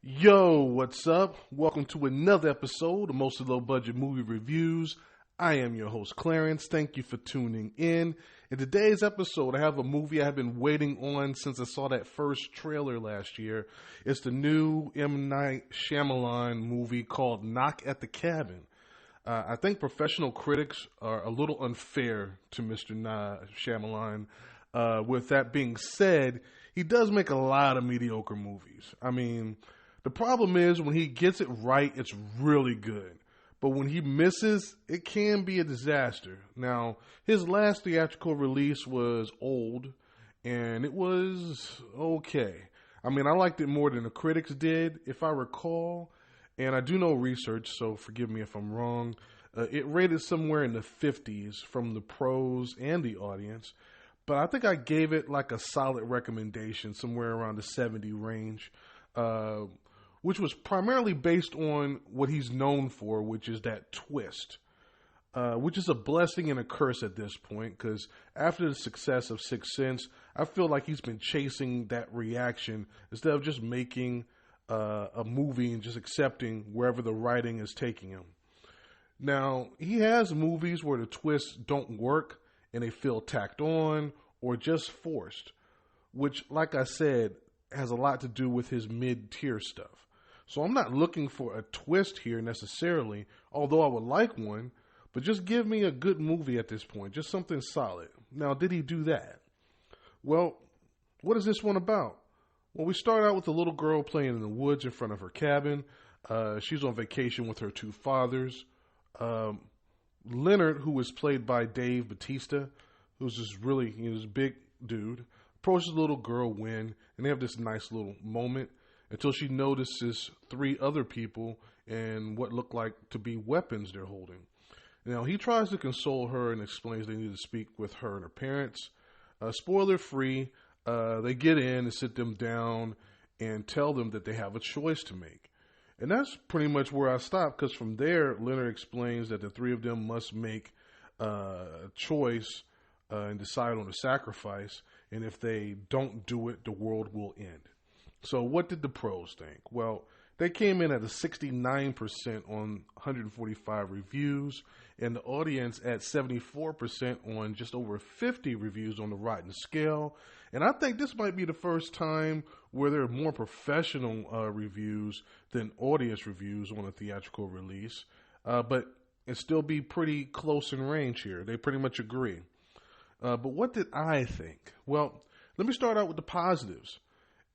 Yo, what's up? Welcome to another episode of Mostly Low Budget Movie Reviews. I am your host, Clarence. Thank you for tuning in. In today's episode, I have a movie I've been waiting on since I saw that first trailer last year. It's the new M Knight Shyamalan movie called Knock at the Cabin. I think professional critics are a little unfair to Mr. Shyamalan. With that being said, he does make a lot of mediocre movies. I mean, the problem is when he gets it right, it's really good. But when he misses, it can be a disaster. Now, his last theatrical release was Old, and it was okay. I mean, I liked it more than the critics did, if I recall. And I do know research, so forgive me if I'm wrong. It rated somewhere in the 50s from the pros and the audience. But I think I gave it like a solid recommendation, somewhere around the 70 range. Which was primarily based on what he's known for, which is that twist, which is a blessing and a curse at this point, because after the success of Sixth Sense, I feel like he's been chasing that reaction instead of just making a movie and just accepting wherever the writing is taking him. Now, he has movies where the twists don't work and they feel tacked on or just forced, which, like I said, has a lot to do with his mid-tier stuff. So I'm not looking for a twist here necessarily, although I would like one, but just give me a good movie at this point, just something solid. Now, did he do that? Well, what is this one about? Well, we start out with a little girl playing in the woods in front of her cabin. She's on vacation with her two fathers. Leonard, who is played by Dave Bautista, who's this big dude, approaches the little girl, Wynn, and they have this nice little moment until she notices three other people and what look like to be weapons they're holding. Now, he tries to console her and explains they need to speak with her and her parents. Spoiler free, they get in and sit them down and tell them that they have a choice to make. And that's pretty much where I stop, because from there, Leonard explains that the three of them must make a choice and decide on a sacrifice. And if they don't do it, the world will end. So what did the pros think? Well, they came in at a 69% on 145 reviews, and the audience at 74% on just over 50 reviews on the Rotten scale. And I think this might be the first time where there are more professional reviews than audience reviews on a theatrical release. But it still be pretty close in range here. They pretty much agree. But what did I think? Well, let me start out with the positives.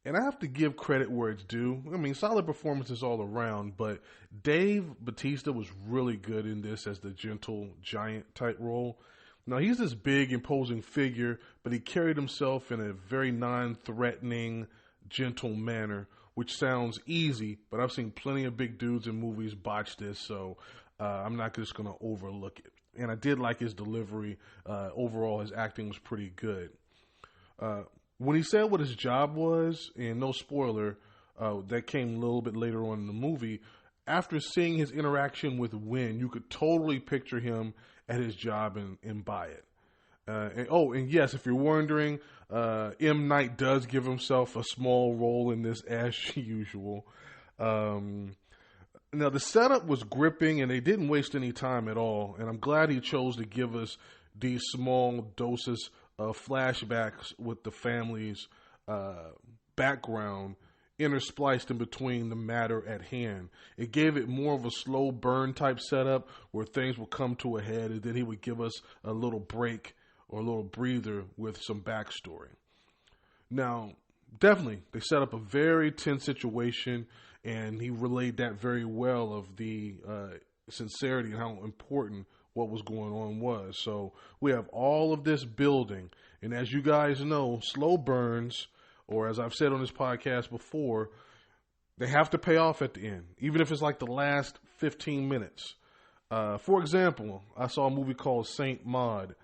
And I have to give credit where it's due. I mean, solid performances all around, but Dave Bautista was really good in this as the gentle giant type role. Now, he's this big, imposing figure, but he carried himself in a very non-threatening, gentle manner, which sounds easy, but I've seen plenty of big dudes in movies botch this, so I'm not just going to overlook it. And I did like his delivery. Overall, his acting was pretty good. When he said what his job was, and no spoiler, that came a little bit later on in the movie, after seeing his interaction with Wynn, you could totally picture him at his job and buy it. And yes, if you're wondering, M. Knight does give himself a small role in this as usual. Now, the setup was gripping, and they didn't waste any time at all, and I'm glad he chose to give us these small doses flashbacks with the family's background interspliced in between the matter at hand. It gave it more of a slow burn type setup where things would come to a head, and then he would give us a little break or a little breather with some backstory. Now, definitely, they set up a very tense situation, and he relayed that very well of the sincerity and how important what was going on was. So we have all of this building, and as you guys know, slow burns, or as I've said on this podcast before, they have to pay off at the end, even if it's like the last 15 minutes. For example, I saw a movie called Saint Maud.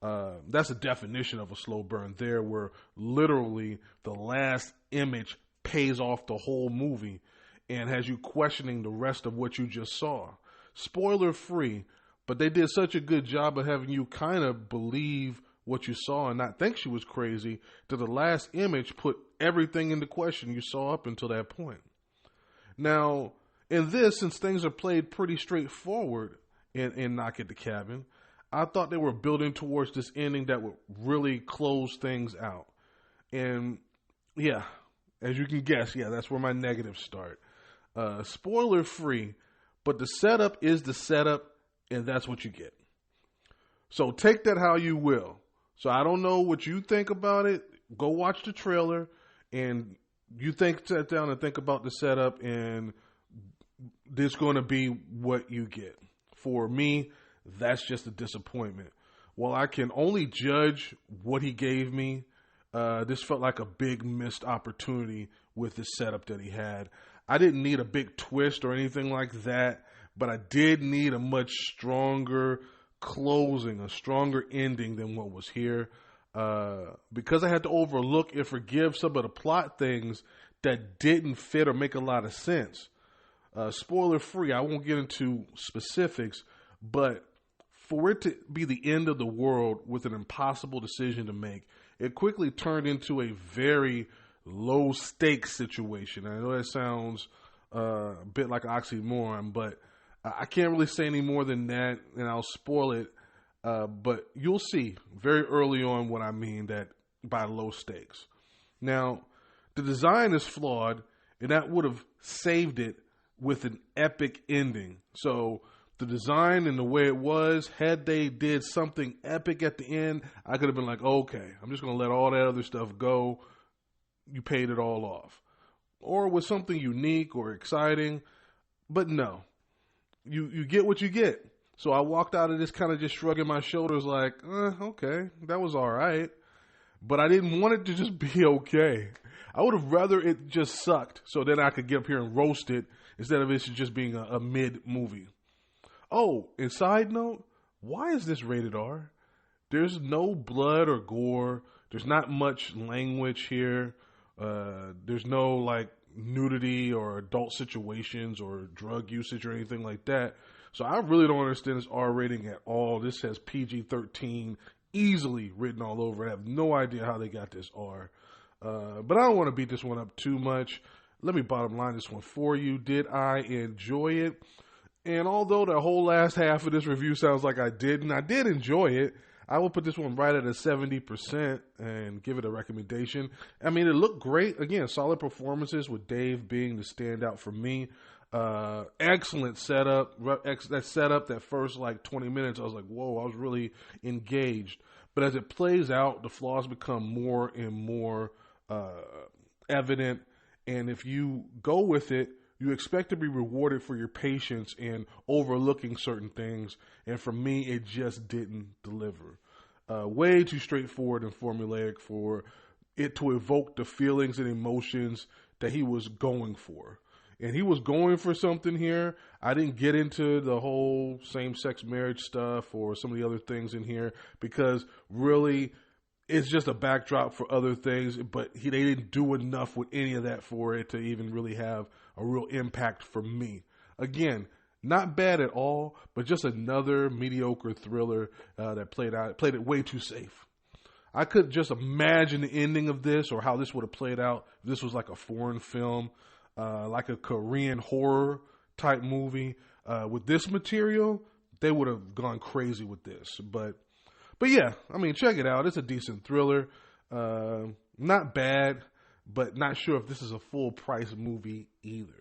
That's a definition of a slow burn there, where literally the last image pays off the whole movie and has you questioning the rest of what you just saw. Spoiler free, but they did such a good job of having you kind of believe what you saw and not think she was crazy that the last image put everything into question you saw up until that point. Now, in this, since things are played pretty straightforward in Knock at the Cabin, I thought they were building towards this ending that would really close things out. And yeah, as you can guess, yeah, that's where my negatives start. Spoiler free, but the setup is the setup, and that's what you get. So take that how you will. So I don't know what you think about it. Go watch the trailer, and you sit down and think about the setup, and this going to be what you get. For me, that's just a disappointment. While I can only judge what he gave me, this felt like a big missed opportunity with the setup that he had. I didn't need a big twist or anything like that, but I did need a much stronger closing, a stronger ending than what was here. Because I had to overlook and forgive some of the plot things that didn't fit or make a lot of sense. Spoiler free, I won't get into specifics, but for it to be the end of the world with an impossible decision to make, it quickly turned into a very low stakes situation. I know that sounds a bit like an oxymoron, but I can't really say any more than that, and I'll spoil it. But you'll see very early on what I mean that by low stakes. Now, the design is flawed, and that would have saved it with an epic ending. So the design and the way it was, had they did something epic at the end, I could have been like, okay, I'm just going to let all that other stuff go. You paid it all off. Or with something unique or exciting. But no, you get what you get. So I walked out of this kind of just shrugging my shoulders like, okay, that was all right. But I didn't want it to just be okay. I would have rather it just sucked so then I could get up here and roast it instead of it just being a mid movie. Oh, and side note, why is this rated R? There's no blood or gore. There's not much language here. There's no like nudity or adult situations or drug usage or anything like that. So I really don't understand this R rating at all. This has PG-13 easily written all over. I have no idea how they got this R. But I don't want to beat this one up too much. Let me bottom line this one for you. Did I enjoy it? And although the whole last half of this review sounds like I didn't, I did enjoy it. I will put this one right at a 70% and give it a recommendation. I mean, it looked great. Again, solid performances with Dave being the standout for me. Excellent setup. That setup, that first like 20 minutes, I was like, whoa, I was really engaged. But as it plays out, the flaws become more and more evident. And if you go with it, you expect to be rewarded for your patience and overlooking certain things. And for me, it just didn't deliver. Way too straightforward and formulaic for it to evoke the feelings and emotions that he was going for. And he was going for something here. I didn't get into the whole same-sex marriage stuff or some of the other things in here because really it's just a backdrop for other things. But they didn't do enough with any of that for it to even really have a real impact for me. Again, not bad at all, but just another mediocre thriller that played it way too safe. I could just imagine the ending of this or how this would have played out if this was like a foreign film. Like a Korean horror type movie. With this material, they would have gone crazy with this. But yeah, I mean, check it out. It's a decent thriller. Not bad, but not sure if this is a full price movie either.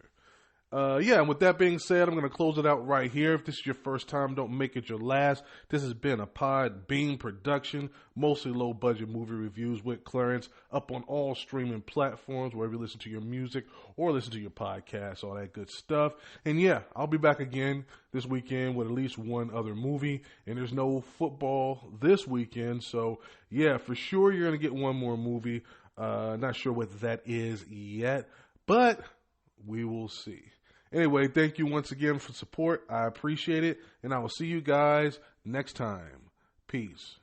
Yeah, and with that being said, I'm going to close it out right here. If this is your first time, don't make it your last. This has been a Podbean production, mostly low-budget movie reviews with Clarence, up on all streaming platforms, wherever you listen to your music or listen to your podcasts, all that good stuff. And yeah, I'll be back again this weekend with at least one other movie, and there's no football this weekend, so yeah, for sure you're going to get one more movie. Not sure what that is yet, but we will see. Anyway, thank you once again for support. I appreciate it, and I will see you guys next time. Peace.